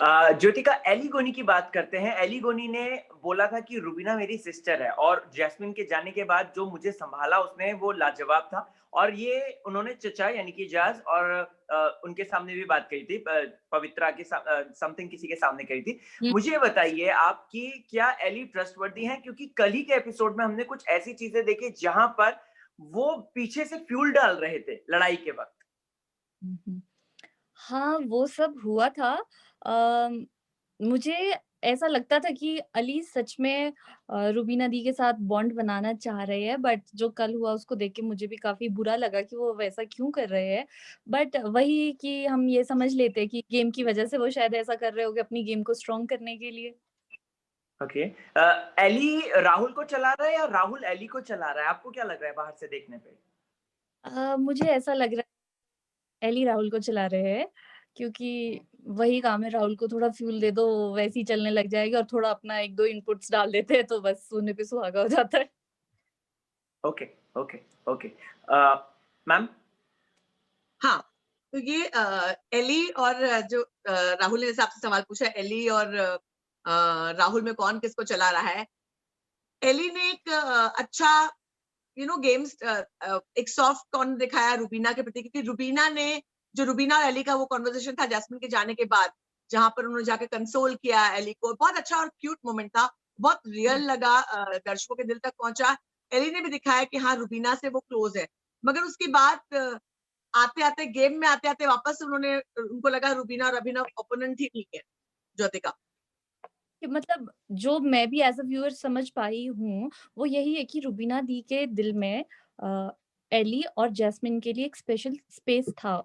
Jyotika, Eli गोनी की बात करते हैं। एली गोनी ने बोला था कि रुबीना मेरी सिस्टर है और जैस्मिन के जाने के बाद जो मुझे सँभाला उसने वो लाजवाब था। और ये उन्होंने चचा यानी कि जाज़ और उनके सामने भी बात कही थी, पवित्रा के समथिंग किसी के सामने कही थी। हुँ। मुझे बताइए आप कि क्या एली ट्रस्टवर्दी हैं? क्योंकि कल ही के एपिसोड में हमने कुछ ऐसी चीज़ें देखी जहाँ पर वो पीछे से फ्यूल डाल रहे थे लड़ाई के वक़्त। हुँ, हुँ। हाँ, वो सब हुआ था। अम, मुझे ऐसा लगता था कि अली सच में रुबीना दी के साथ बॉन्ड बनाना चाह रहे हैं, बट जो कल हुआ उसको देख के मुझे भी काफ़ी बुरा लगा कि वो वैसा क्यों कर रहे हैं। बट वही कि हम ये समझ लेते हैं कि गेम की वज़ह से वो शायद ऐसा कर रहे होंगे अपनी गेम को स्ट्रॉन्ग करने के लिए। ओके। एली राहुल को चला रहा है या राहुल एली को चला रहा है? आपको क्या लग रहा है बाहर से देखने पे? मुझे ऐसा लग रहा है एली राहुल को चला रहे हैं, क्योंकि वही काम है, राहुल को थोड़ा फ्यूल दे दो, वो वैसे ही चलने लग जाएगा और थोड़ा अपना 1-2 इनपुट्स डाल देते हैं तो बस सोने पे सुहागा हो जाता है। Okay, okay, okay. मैम? हाँ, तो ये एली और जो राहुल ने जैसे आपसे सवाल पूछा, एली और राहुल में कौन किसको चला रहा है? एली ने एक अच्छा गेम्स एक सॉफ्ट कॉर्नर दिखाया रुबीना के प्रति, क्योंकि रुबीना और एली का वो कन्वर्सेशन था जैस्मिन के जाने के बाद, जहाँ पर उन्होंने जाके कंसोल किया एली को। बहुत अच्छा और क्यूट मोमेंट था, बहुत रियल लगा, दर्शकों के दिल तक पहुंचा। एली ने भी दिखाया कि हाँ, रुबीना से वो क्लोज है। मगर उसके बाद आते-आते गेम में आते-आते वापस उनको लगा रुबीना और अभिनव ओपोनेंट ही ठीक है, ज्योतिका। कि मतलब जो मैं भी एज़ अ व्यूअर समझ पाई हूँ, वो यही है कि रुबीना दी के दिल में एली और जैस्मिन के लिए एक स्पेशल स्पेस था।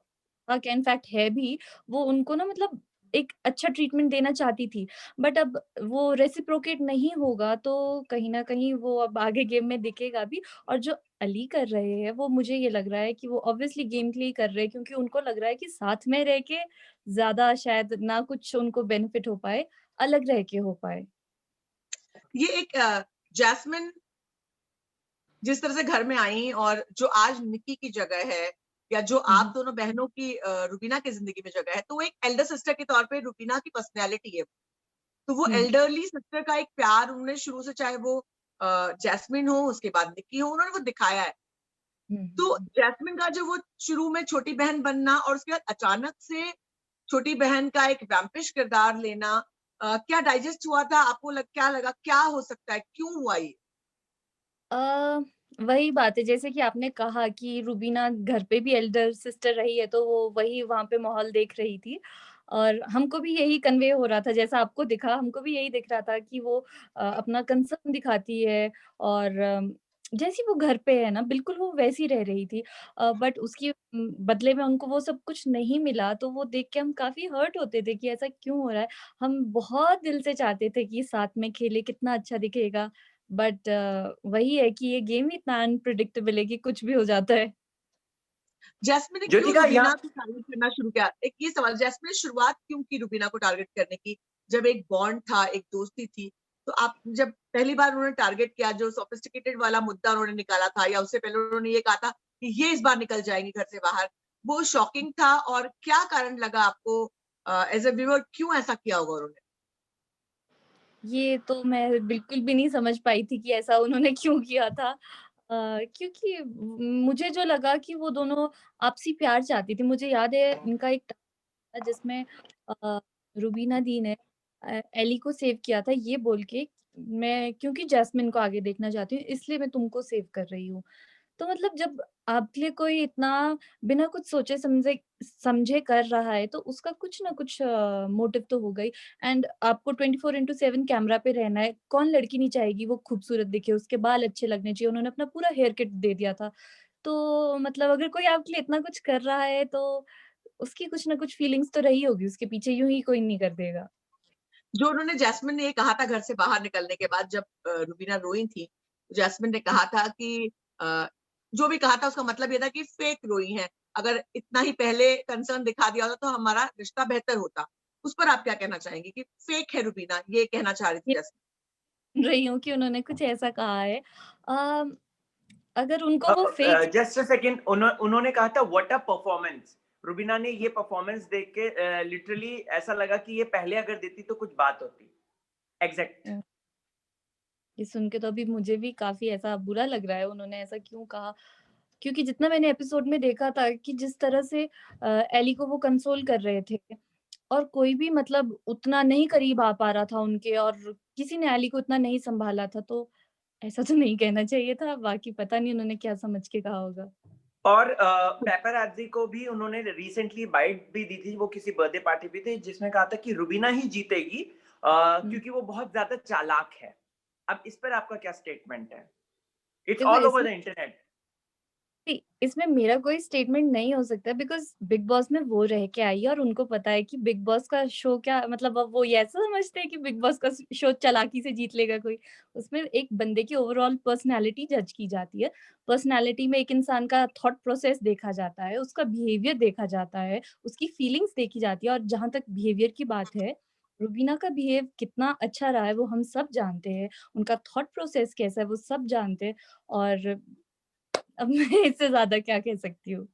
इनफैक्ट है भी, वो उनको ना मतलब एक अच्छा ट्रीटमेंट देना चाहती थी। बट अब वो रेसिप्रोकेट नहीं होगा तो कहीं न कहीं वो अब आगे गेम में दिखेगा भी। और जो अली कर रहे हैं, वो मुझे ये लग रहा है कि वो ऑब्वियसली गेम के लिए ही कर रहे हैं, क्योंकि उनको लग रहा है कि साथ में रह के ज़्यादा शायद ना कुछ उनको बेनिफिट हो पाए, अलग रह के हो पाए। ये एक जैस्मिन जिस तरह से घर में आई और जो आज निक्की की जगह है, या जो हुँ, आप हुँ। दोनों बहनों की रुबीना की ज़िंदगी में जगह है, तो वो एक एल्डर सिस्टर के तौर पे रुबीना की पर्सनैलिटी है। तो वो हुँ, एल्डरली सिस्टर का एक प्यार उन्होंने शुरू से, चाहे वो जैस्मिन हो, उसके बाद निक्की हो, उन्होंने वो दिखाया है। हुँ, तो हुँ। जैस्मिन का जो वो शुरू में छोटी बहन बनना और उसके बाद अचानक से छोटी बहन का एक वैम्पिश किरदार लेना, क्या डाइजेस्ट हुआ था? आपको क्या लगा? क्या हो सकता है? क्यों हुआ ये? अ, वही बात है जैसे कि आपने कहा कि रुबीना घर पे भी एल्डर सिस्टर रही है, तो वो वही वहाँ पे माहौल देख रही थी। और हमको भी यही कन्वे हो रहा था, जैसा आपको दिखा, हमको भी यही दिख रहा था कि वो अपना कंसर्न दिखाती है। और जैसी वो घर पे है ना, बिल्कुल वो वैसी रह रही थी। बट उसकी बदले में उनको वो सब कुछ नहीं मिला, तो वो देख के हम काफ़ी हर्ट होते थे कि ऐसा क्यों हो रहा है? हम बहुत दिल से चाहते थे कि साथ में खेले, कितना अच्छा दिखेगा। बट वही है कि ये गेम ही इतना अनप्रेडिक्टेबल है कि कुछ भी हो जाता है। जैस्मिन ने क्यों ज्योतिका रुबीना यहाँ को टारगेट करना शुरू किया? एक ये सवाल, जैस्मिन ने शुरुआत क्यों की रुबीना को टारगेट करने की? जब एक बॉन्ड था, एक दोस्ती थी, तो आप जब पहली बार उन्होंने टारगेट किया, जो सोफिस्टिकेटेड वाला मुद्दा उन्होंने निकाला था, या उससे पहले उन्होंने ये कहा था कि ये इस बार निकल जाएँगी घर से बाहर, वो शॉकिंग था? और क्या कारण लगा आपको एज़ अ व्यूअर, क्यों ऐसा किया होगा उन्होंने? ये तो मैं बिल्कुल भी नहीं समझ पाई थी कि ऐसा उन्होंने क्यों किया था। क्योंकि मुझे जो लगा कि वो दोनों आपसी प्यार चाहती थी। मुझे याद है इनका एक था जिसमें अ, रुबीना दी ने एली को सेव किया था ये बोल के, मैं क्योंकि जैस्मिन को आगे देखना चाहती हूँ इसलिए मैं तुमको सेव कर रही हूँ। तो मतलब जब आपके लिए कोई इतना बिना कुछ सोचे समझे समझे कर रहा है तो उसका कुछ ना कुछ मोटिव तो होगा ही। एंड आपको 24/7 कैमरा पे रहना है। कौन लड़की नहीं चाहेगी वो खूबसूरत दिखे, उसके बाल अच्छे लगने चाहिए। उन्होंने अपना पूरा हेयर किट दे दिया था। तो मतलब अगर कोई आपके लिए इतना कुछ कर रहा है तो उसकी कुछ ना कुछ फीलिंग्स तो रही होगी उसके पीछे, यूँ ही कोई नहीं कर देगा। जो उन्होंने, जैस्मिन ने ये कहा था घर से बाहर निकलने के बाद, जब रुबीना रोई थी, जैस्मिन ने कहा था कि अ, जो भी कहा था उसका मतलब ये था कि फेक रोई हैं। अगर इतना ही पहले कंसर्न दिखा दिया होता तो हमारा रिश्ता बेहतर होता। उस पर आप क्या कहना चाहेंगी कि फेक है रुबीना, ये कहना चाह रही थी ये जैस्मिन? सुन रही हूँ कि उन्होंने कुछ ऐसा कहा है। अगर उनको वो फेक जस्ट अ सेकंड, उन्होंने कहा था व्हाट अ परफॉर्मेंस। रुबीना ने ये परफॉर्मेंस देख के लिटरली ऐसा लगा कि ये पहले अगर देती तो कुछ बात होती। एग्ज़ैक्ट। अ, ये सुन के तो अभी मुझे भी काफ़ी ऐसा बुरा लग रहा है, उन्होंने ऐसा क्यों कहा? क्योंकि जितना मैंने एपिसोड में देखा था कि जिस तरह से एली को वो कंसोल कर रहे थे और कोई भी मतलब उतना नहीं करीब आ पा रहा था उनके और किसी ने एली को इतना नहीं सँभाला था, तो ऐसा तो नहीं कहना चाहिए था। बाकी पता नहीं उन्होंने क्या समझ के कहा होगा। और पेपरज़ी को भी उन्होंने रिसेंटली बाइट भी दी थी, वो किसी बर्थडे पार्टी पे थे, जिसमें कहा था कि रुबीना ही जीतेगी हुँ। क्योंकि वो बहुत ज़्यादा चालाक है। अब इस पर आपका क्या स्टेटमेंट है? इट्स देखो ऑल ओवर द इसमें इंटरनेट। इसमें मेरा कोई स्टेटमेंट नहीं हो सकता बिकॉज़ बिग बॉस में वो रह के आई है और उनको पता है कि बिग बॉस का शो क्या मतलब अब वो ये ऐसा समझते हैं कि बिग बॉस का शो चालाकी से जीत लेगा कोई। उसमें एक बंदे की ओवरऑल पर्सनैलिटी जज की जाती है। पर्सनैलिटी में एक इंसान का थॉट प्रोसेस देखा जाता है, उसका बिहेवियर देखा जाता है, उसकी फीलिंग्स देखी जाती है और जहाँ तक बिहेवियर की बात है, रुबीना का बिहेव कितना अच्छा रहा है वो हम सब जानते हैं। उनका थॉट प्रोसेस कैसा है वो सब जानते हैं और अब मैं इससे ज़्यादा क्या कह सकती हूँ?